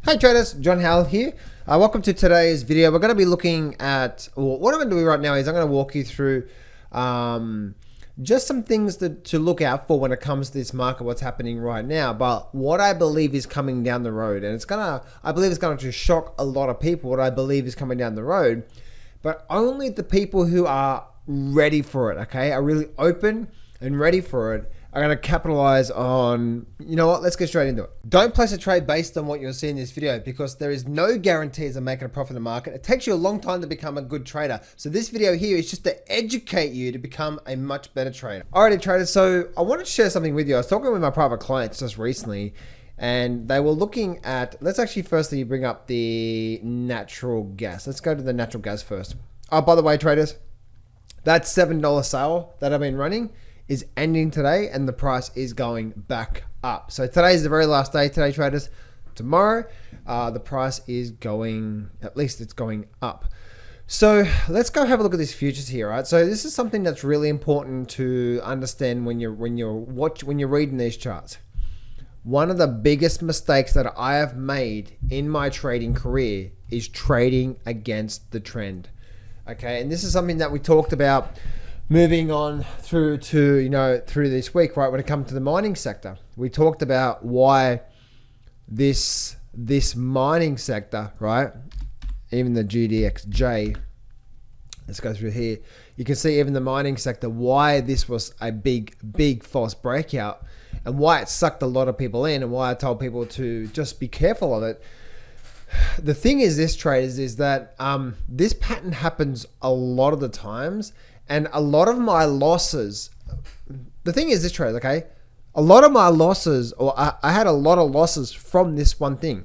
Hey traders, John Howell here. Welcome to today's video. We're going to be looking at, what I'm going to do right now is I'm going to walk you through just some things to look out for when it comes to this market, what's happening right now, but what I believe is coming down the road. And I believe it's going to shock a lot of people what I believe is coming down the road, but only the people who are ready for it, okay, are really open and ready for it, are going to capitalize on, you know what, let's get straight into it. Don't place a trade based on what you'll see in this video because there is no guarantees of making a profit in the market. It takes you a long time to become a good trader. So this video here is just to educate you to become a much better trader. Alrighty traders, so I wanted to share something with you. I was talking with my private clients just recently and they were looking at, let's actually firstly bring up the natural gas. Let's go to the natural gas first. Oh, by the way traders, that $7 sale that I've been running is ending today and the price is going back up. So today is the very last day today, traders. Tomorrow, the price is going, at least it's going up. So let's go have a look at these futures here, right? So this is something that's really important to understand when you're reading these charts. One of the biggest mistakes that I have made in my trading career is trading against the trend. Okay, and this is something that we talked about moving on through to, through this week, right? When it comes to the mining sector, we talked about why this mining sector, right? Even the GDXJ, let's go through here. You can see even the mining sector, why this was a big false breakout and why it sucked a lot of people in and why I told people to just be careful of it. The thing is this, traders, is that this pattern happens a lot of the times. And a lot of my losses, the thing is this, traders, okay? A lot of my losses, or I had a lot of losses from this one thing.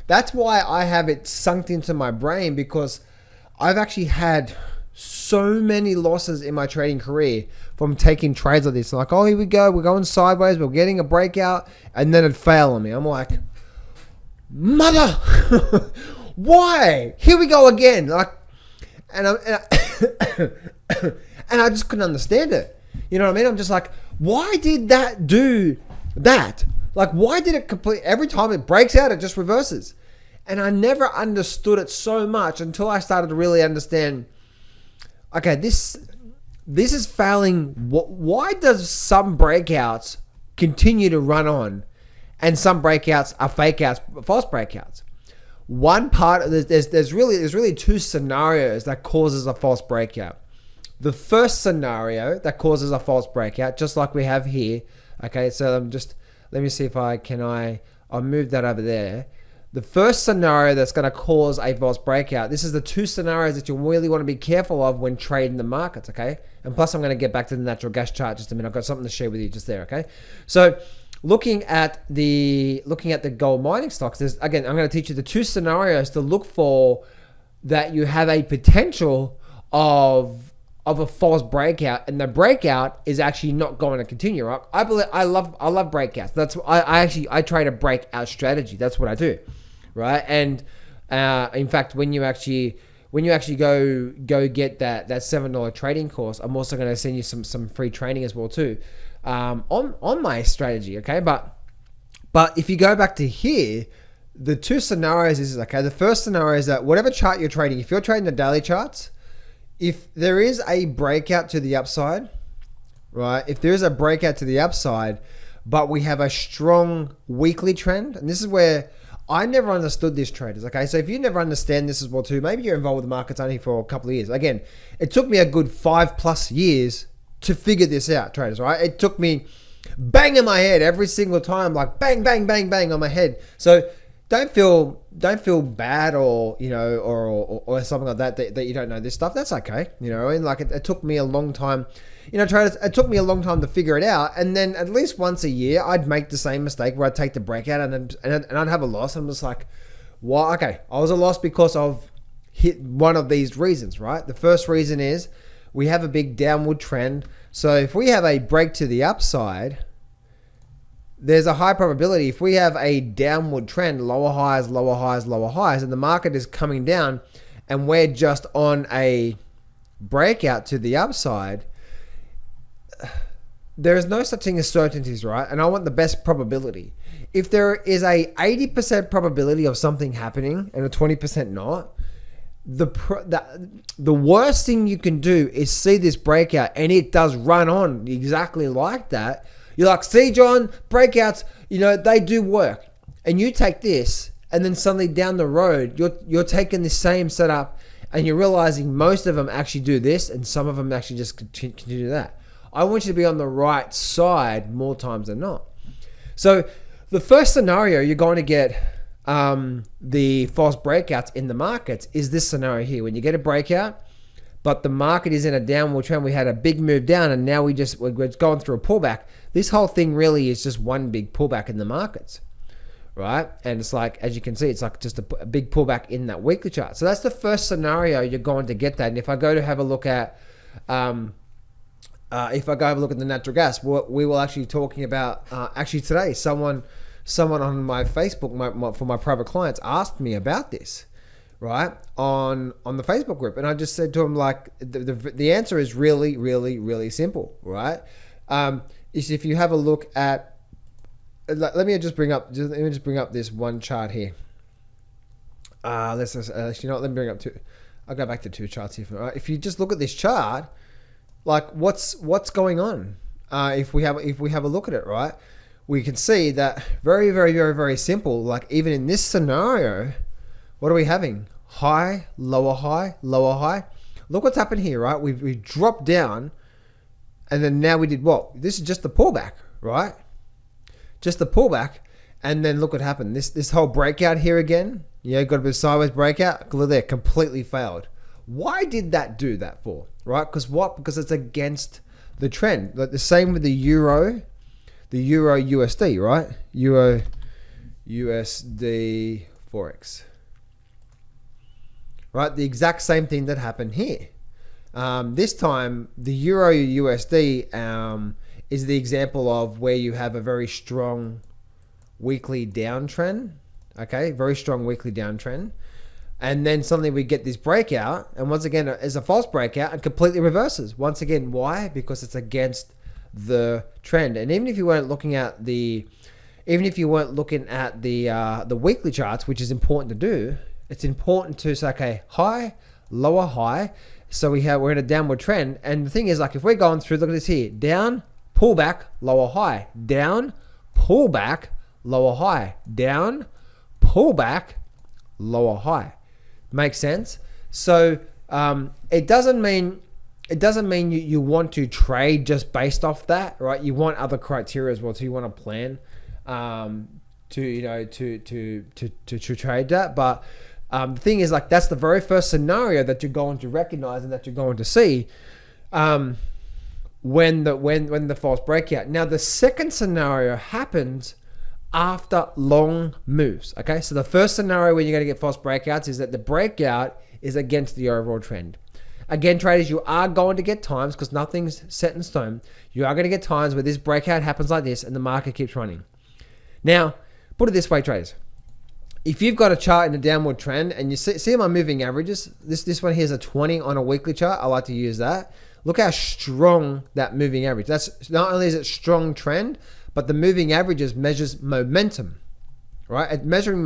That's why I have it sunk into my brain, because I've actually had so many losses in my trading career from taking trades like this. Like, oh, here we go, we're going sideways, we're getting a breakout, and then it failed on me. I'm like, mother, why? Here we go again. Like, and I just couldn't understand it. You know what I mean? I'm just like, why did that do that? Like, why did it complete? Every time it breaks out, it just reverses. And I never understood it so much until I started to really understand, okay, this is failing. Why does some breakouts continue to run on and some breakouts are fake outs, false breakouts? One part, there's really two scenarios that causes a false breakout. The first scenario that causes a false breakout, just like we have here. Okay, so let me see if I'll move that over there. The first scenario that's going to cause a false breakout, this is the two scenarios that you really want to be careful of when trading the markets, okay? And plus I'm going to get back to the natural gas chart just a minute. I've got something to share with you just there, okay? So looking at the gold mining stocks, I'm going to teach you the two scenarios to look for that you have a potential of a false breakout, and the breakout is actually not going to continue, right? I love breakouts. That's I trade a breakout strategy. That's what I do, right? And in fact, when you actually go get that $7 trading course, I'm also going to send you some free training as well too, on my strategy. Okay, but if you go back to here, the two scenarios is, okay, the first scenario is that whatever chart you're trading, if you're trading the daily charts, if there is a breakout to the upside, right? If there is a breakout to the upside, but we have a strong weekly trend, and this is where I never understood this, traders, okay? So if you never understand this as well too, maybe you're involved with the markets only for a couple of years. Again, it took me a good 5+ years to figure this out, traders, right? It took me bang in my head every single time, like bang, bang, bang, bang on my head. So don't feel bad or something like that you don't know this stuff. That's okay. And like it took me a long time, traders, it took me a long time to figure it out. And then at least once a year, I'd make the same mistake where I'd take the breakout and I'd have a loss. I'm just like, well, okay, I was a loss because of hit one of these reasons, right? The first reason is we have a big downward trend. So if we have a break to the upside, there's a high probability if we have a downward trend, lower highs, lower highs, lower highs, and the market is coming down and we're just on a breakout to the upside, there is no such thing as certainties, right? And I want the best probability. if there is a 80% probability of something happening and a 20% not, the worst thing you can do is see this breakout and it does run on exactly like that. You're like, see, John, breakouts, they do work. And you take this, and then suddenly down the road, you're taking the same setup, and you're realizing most of them actually do this, and some of them actually just continue to do that. I want you to be on the right side more times than not. So the first scenario you're going to get the false breakouts in the markets is this scenario here. When you get a breakout, but the market is in a downward trend, we had a big move down, and now we're going through a pullback. This whole thing really is just one big pullback in the markets, right? And it's like, as you can see, it's like just a big pullback in that weekly chart. So that's the first scenario you're going to get that. And if I go to have a look at, the natural gas, we will actually talking about actually today. Someone on my Facebook, for my private clients, asked me about this, right, on the Facebook group, and I just said to him, like, the answer is really, really, really simple, right? Is if you have a look at, let me just bring up this one chart here. Let me bring up two. I'll go back to two charts here. Right? If you just look at this chart, like what's going on? If we have a look at it, right, we can see that very, very, very, very simple. Like even in this scenario, what are we having? High, lower high, lower high. Look what's happened here, right? We dropped down, and then now we did what? This is just the pullback, right? Just the pullback, and then look what happened. This whole breakout here again. Yeah, got a bit of sideways breakout. Look there, completely failed. Why did that do that for? Right? Because what? Because it's against the trend. Like the same with the Euro USD, right? Euro USD Forex. Right? The exact same thing that happened here. This time, the Euro USD is the example of where you have a very strong weekly downtrend. Okay, very strong weekly downtrend. And then suddenly we get this breakout, and once again, it's a false breakout and completely reverses. Once again, why? Because it's against the trend. And even if you weren't looking at the weekly charts, which is important to do, it's important to say, okay, high, lower high. So we're in a downward trend. And the thing is, like, if we're going through, look at this here, down, pullback, lower high, down, pullback, lower high, down, pullback, lower high. Makes sense? So it doesn't mean you want to trade just based off that, right? You want other criteria as well. So you want to plan to trade that. But the thing is, like, that's the very first scenario that you're going to recognize and that you're going to see when the false breakout. Now the second scenario happens after long moves. Okay, so the first scenario when you're going to get false breakouts is that the breakout is against the overall trend. Again, traders, you are going to get times, because nothing's set in stone, you are going to get times where this breakout happens like this and the market keeps running. Now, put it this way, traders. If you've got a chart in a downward trend and you see my moving averages, this one here is a 20 on a weekly chart. I like to use that. Look how strong that moving average. That's not only is it strong trend, but the moving averages measures momentum, right? It's measuring.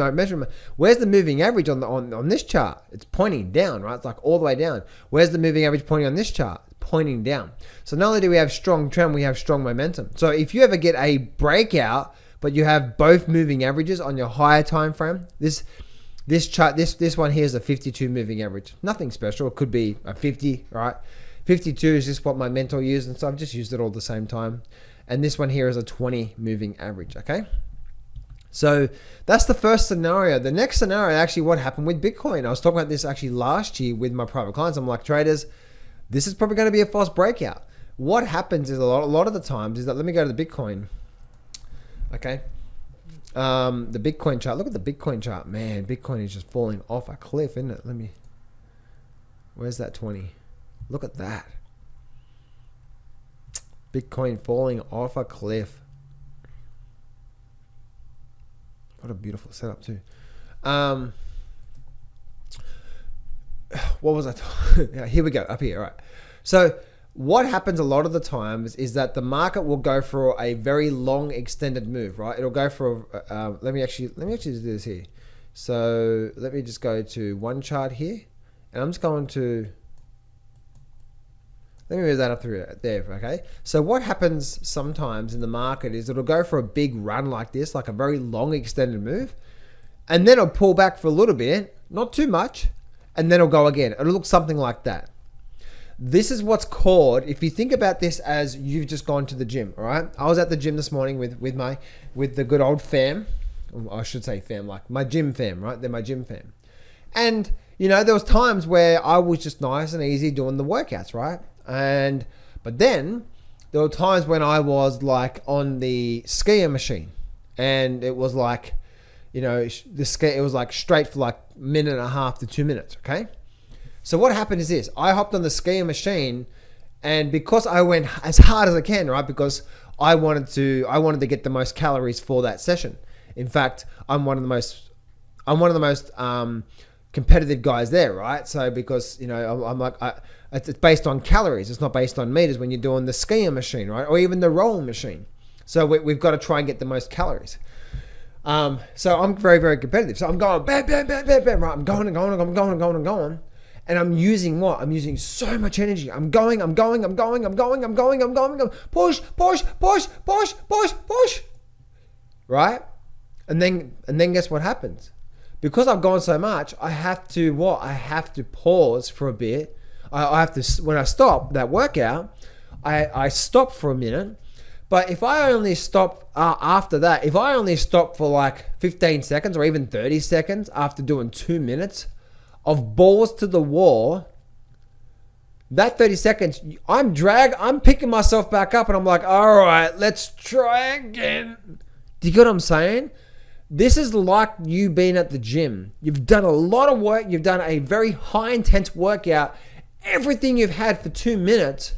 Where's the moving average on this chart? It's pointing down, right? It's like all the way down. Where's the moving average pointing on this chart? Pointing down. So not only do we have strong trend, we have strong momentum. So if you ever get a breakout, but you have both moving averages on your higher time frame, this chart, this one here is a 52 moving average. Nothing special. It could be a 50, right? 52 is just what my mentor used, and so I've just used it all at the same time. And this one here is a 20 moving average, okay? So that's the first scenario. The next scenario, actually, what happened with Bitcoin. I was talking about this actually last year with my private clients. I'm like, traders, this is probably going to be a false breakout. What happens is a lot of the times is that, let me go to the Bitcoin, okay? The Bitcoin chart. Look at the Bitcoin chart. Man, Bitcoin is just falling off a cliff, isn't it? Where's that 20? Look at that. Bitcoin falling off a cliff. What a beautiful setup too. What was I talking? Yeah, here we go, up here. All right. So what happens a lot of the times is that the market will go for a very long extended move, right? It'll go for, let me actually do this here. So let me just go to one chart here, and I'm just going to, let me move that up through there, okay? So what happens sometimes in the market is it'll go for a big run like this, like a very long extended move, and then it'll pull back for a little bit, not too much, and then it'll go again. It'll look something like that. This is what's called, if you think about this as you've just gone to the gym, all right? I was at the gym this morning with the good old fam. I should say fam, like my gym fam, right? They're my gym fam. And, you know, there was times where I was just nice and easy doing the workouts, right? But then there were times when I was like on the skier machine, and it was like, you know, it was like straight for like 1.5 to 2 minutes, okay? So what happened is this: I hopped on the skier machine, and because I went as hard as I can, right? Because I wanted to get the most calories for that session. In fact, I'm one of the most competitive guys there, right? So because, you know, I'm like, it's based on calories. It's not based on meters when you're doing the skiing machine, right? Or even the rolling machine. So we've got to try and get the most calories. So I'm very, very competitive. So I'm going, bam, bam, bam, bam, bam, right? I'm going and going and I'm going and going and going. And I'm using what? I'm using so much energy. I'm going. Push, push, push, push, push, push. Right? And then guess what happens? Because I've gone so much, I have to what? I have to pause for a bit. I have to, when I stop that workout, I stop for a minute. But if I only stop after that, if I only stop for like 15 seconds or even 30 seconds after doing 2 minutes of balls to the wall, that 30 seconds, I'm picking myself back up and I'm like, all right, let's try again. Do you get what I'm saying? This is like you being at the gym. You've done a lot of work. You've done a very high intense workout. Everything you've had for 2 minutes.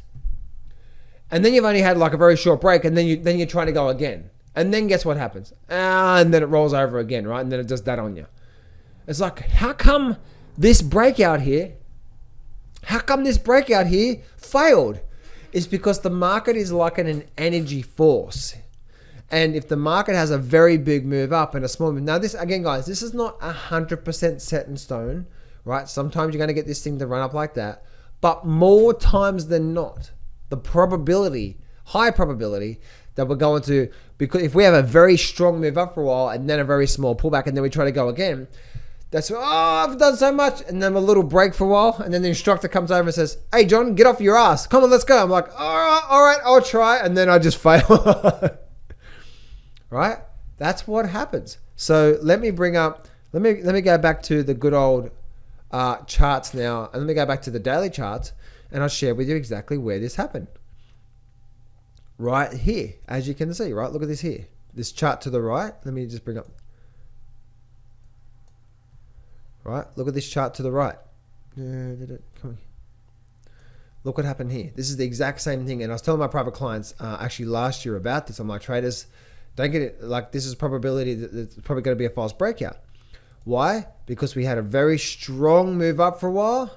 And then you've only had like a very short break, and then you're trying to go again. And then guess what happens? And then it rolls over again, right? And then it does that on you. It's like, how come this breakout here failed? It's because the market is like an energy force. And if the market has a very big move up and a small move, now this, again guys, this is not 100% set in stone, right? Sometimes you're going to get this thing to run up like that, but more times than not, the probability, high probability that we're going to, because if we have a very strong move up for a while and then a very small pullback and then we try to go again, that's, oh, I've done so much, and then a little break for a while, and then the instructor comes over and says, hey John, get off your ass, come on, let's go. I'm like, all right, I'll try, and then I just fail. Right? That's what happens. So let me go back to the good old charts now, and let me go back to the daily charts, and I'll share with you exactly where this happened. Right here, as you can see, right? Look at this here. This chart to the right. Let me just bring up. Right? Look at this chart to the right. Come on. Look what happened here. This is the exact same thing. And I was telling my private clients actually last year about this. I'm like, traders, don't get it. Like, this is probability that it's probably going to be a false breakout. Why? Because we had a very strong move up for a while.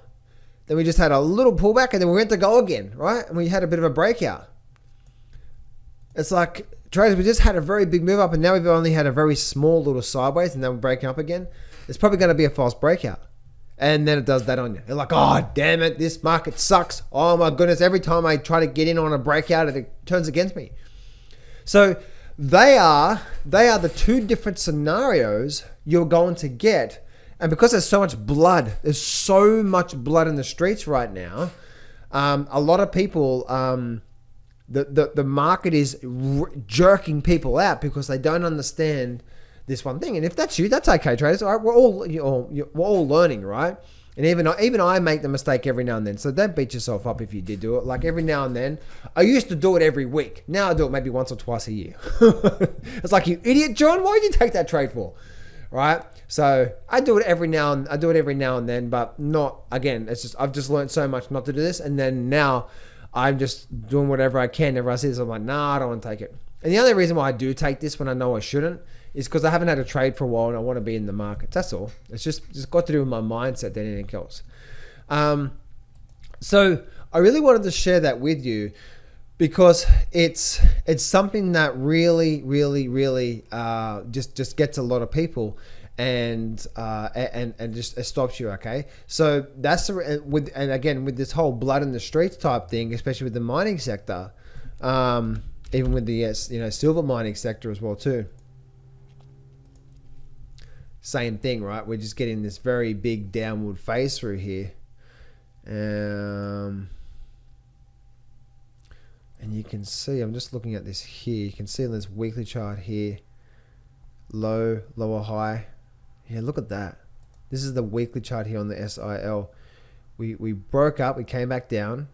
Then we just had a little pullback, and then we went to go again, right? And we had a bit of a breakout. It's like, traders, we just had a very big move up, and now we've only had a very small little sideways, and then we're breaking up again. It's probably going to be a false breakout. And then it does that on you. You're like, oh, damn it, this market sucks. Oh my goodness, every time I try to get in on a breakout, it turns against me. So they are the two different scenarios you're going to get. And because there's so much blood in the streets right now, a lot of people, the market is jerking people out because they don't understand this one thing. And if that's you, that's okay, traders. All right, we're all learning, right? And even I make the mistake every now and then. So don't beat yourself up if you did do it. Like every now and then, I used to do it every week. Now I do it maybe once or twice a year. It's like, you idiot, John. Why did you take that trade for? Right? So I do it every now and then, but not again. It's just I've just learned so much not to do this, and then now I'm just doing whatever I can. Everyone says, I'm like, nah, I don't want to take it. And the only reason why I do take this when I know I shouldn't is because I haven't had a trade for a while and I want to be in the market. That's all. It's just got to do with my mindset than anything else. So I really wanted to share that with you because it's something that really just gets a lot of people and just stops you. Okay, so that's and again with this whole blood in the streets type thing, especially with the mining sector, even with the silver mining sector as well too. Same thing, right? We're just getting this very big downward phase through here. And you can see, I'm just looking at this here. You can see on this weekly chart here, low, lower, high. Yeah, look at that. This is the weekly chart here on the SIL. We broke up, we came back down.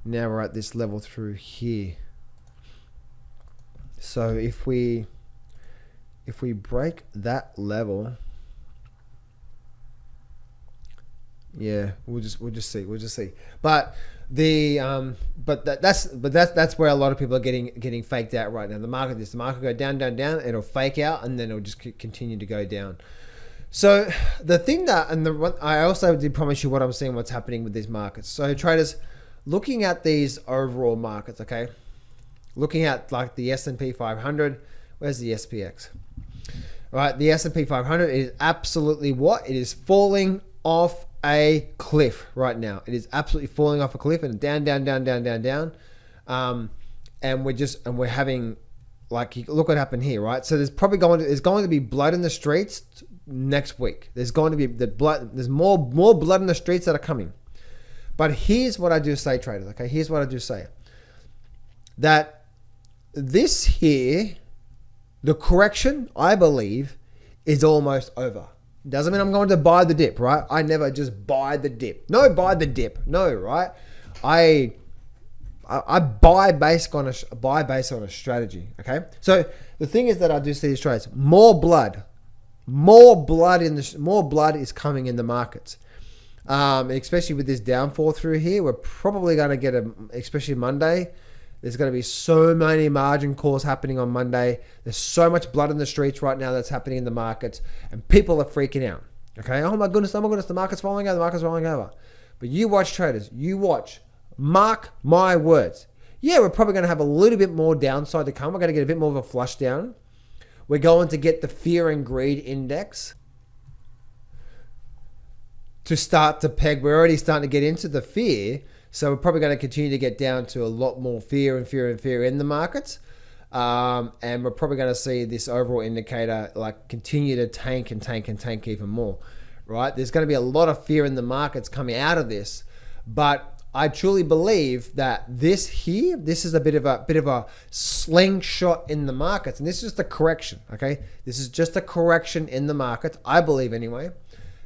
Now we're at this level through here. So if we break that level, yeah, we'll just see. But that's where a lot of people are getting faked out right now. The market go down, it'll fake out, and then it'll just continue to go down. So the thing that, I also did promise you what I'm seeing, what's happening with these markets. So traders, looking at these overall markets, okay, looking at like the S&P 500, where's the SPX? Right, the S&P 500 is absolutely what? It is falling off a cliff right now. It is absolutely falling off a cliff and down. And we're having, like, look what happened here, right? So there's going to be blood in the streets next week. There's going to be there's more blood in the streets that are coming. But here's what I do say, traders, okay? Here's what I do say. That this here, the correction, I believe, is almost over. Doesn't mean I'm going to buy the dip, right? I never just buy the dip. No, buy the dip. No, right? I buy based on a strategy. Okay. So the thing is that I do see these trades. More blood is coming in the markets. Especially with this downfall through here, we're probably going to get especially Monday. There's going to be so many margin calls happening on Monday. There's so much blood in the streets right now that's happening in the markets, and people are freaking out. Okay, oh my goodness, the market's falling over. But you watch, traders, mark my words. Yeah, we're probably going to have a little bit more downside to come. We're going to get a bit more of a flush down. We're going to get the fear and greed index to start to peg. We're already starting to get into the fear. So we're probably going to continue to get down to a lot more fear in the markets. And we're probably going to see this overall indicator like continue to tank even more, right? There's going to be a lot of fear in the markets coming out of this. But I truly believe that this is a bit of a slingshot in the markets. And this is just a correction, okay? This is just a correction in the markets, I believe anyway.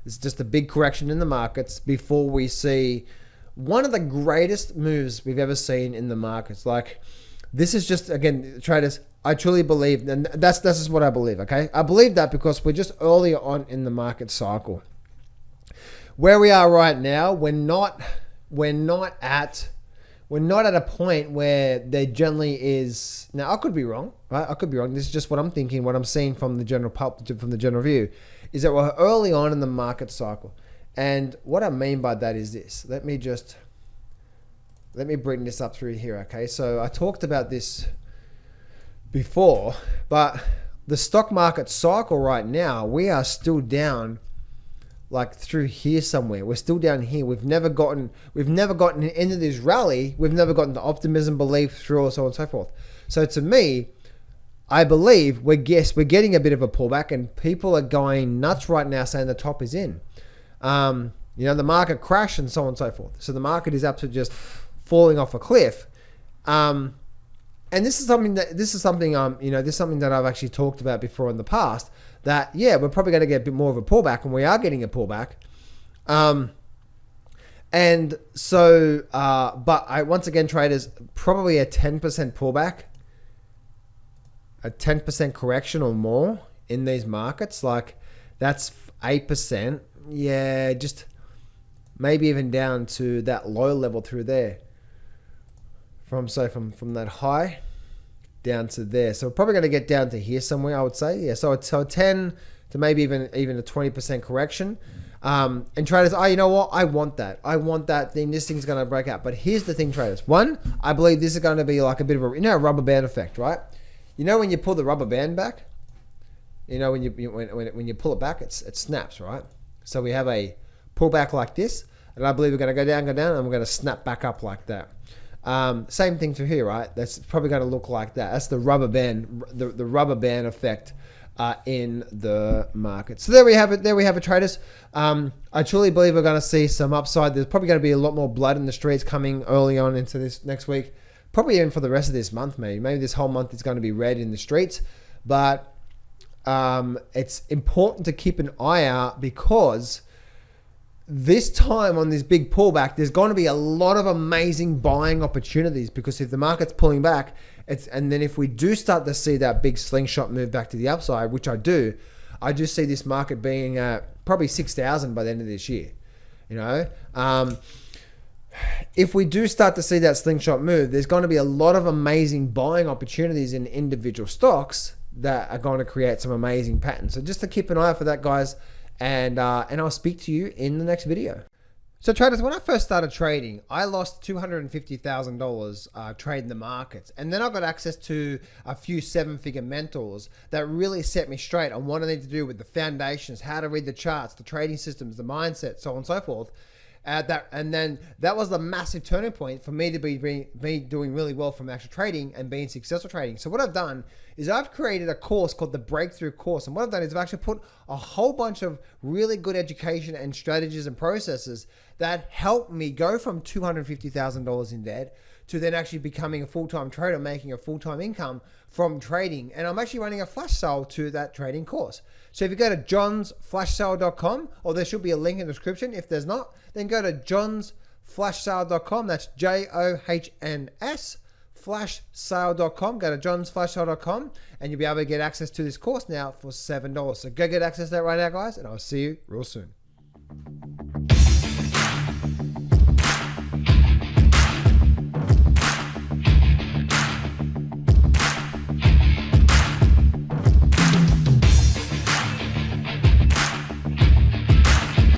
This is just a big correction in the markets before we see one of the greatest moves we've ever seen in the markets. Like, this is just, again, traders, I truly believe, and that's just what I believe, okay? I believe that because we're just earlier on in the market cycle. Where we are right now, we're not at a point where there generally is. Now, I could be wrong, right? I could be wrong. This is just what I'm thinking, what I'm seeing from the general view, is that we're early on in the market cycle. And what I mean by that is this. Let me bring this up through here, okay? So I talked about this before, but the stock market cycle right now, we are still down like through here somewhere. We're still down here. We've never gotten into this rally. We've never gotten the optimism, belief through, or so on and so forth. So to me, I believe we're getting a bit of a pullback, and people are going nuts right now saying the top is in. The market crashed and so on and so forth. So the market is absolutely just falling off a cliff. And this is something that I've actually talked about before in the past, that, yeah, we're probably going to get a bit more of a pullback, and we are getting a pullback. And so, but once again, traders, probably a 10% pullback, a 10% correction or more in these markets. Like, that's 8%. Yeah, just maybe even down to that low level through there. From that high down to there. So we're probably going to get down to here somewhere, I would say. Yeah, so a 10 to maybe even a 20% correction. And traders, oh, you know what? I want that. I want that thing. This thing's going to break out. But here's the thing, traders. One, I believe this is going to be like a bit of a, a rubber band effect, right? You know when you pull the rubber band back, when you pull it back, it snaps, right? So we have a pullback like this, and I believe we're going to go down, and we're going to snap back up like that. Same thing for here, right? That's probably going to look like that. That's the rubber band, the rubber band effect in the market. So there we have it. There we have it, traders. I truly believe we're going to see some upside. There's probably going to be a lot more blood in the streets coming early on into this next week. Probably even for the rest of this month, maybe. Maybe this whole month is going to be red in the streets. But it's important to keep an eye out, because this time on this big pullback, there's going to be a lot of amazing buying opportunities, because if the market's pulling back, and then if we do start to see that big slingshot move back to the upside, which I do see this market being at probably 6,000 by the end of this year. If we do start to see that slingshot move, there's going to be a lot of amazing buying opportunities in individual stocks that are going to create some amazing patterns. So just to keep an eye out for that, guys. And I'll speak to you in the next video. So traders, when I first started trading, I lost $250,000 trading the markets. And then I got access to a few 7-figure mentors that really set me straight on what I need to do with the foundations, how to read the charts, the trading systems, the mindset, so on and so forth. And then that was the massive turning point for me to be doing really well from actual trading and being successful trading. So what I've done is I've created a course called the Breakthrough Course. And what I've done is I've actually put a whole bunch of really good education and strategies and processes that help me go from $250,000 in debt to then actually becoming a full-time trader, making a full-time income from trading. And I'm actually running a flash sale to that trading course. So if you go to johnsflashsale.com, or there should be a link in the description. If there's not, then go to johnsflashsale.com. That's JOHNS flashsale.com. Go to johnsflashsale.com and you'll be able to get access to this course now for $7. So go get access to that right now, guys, and I'll see you real soon.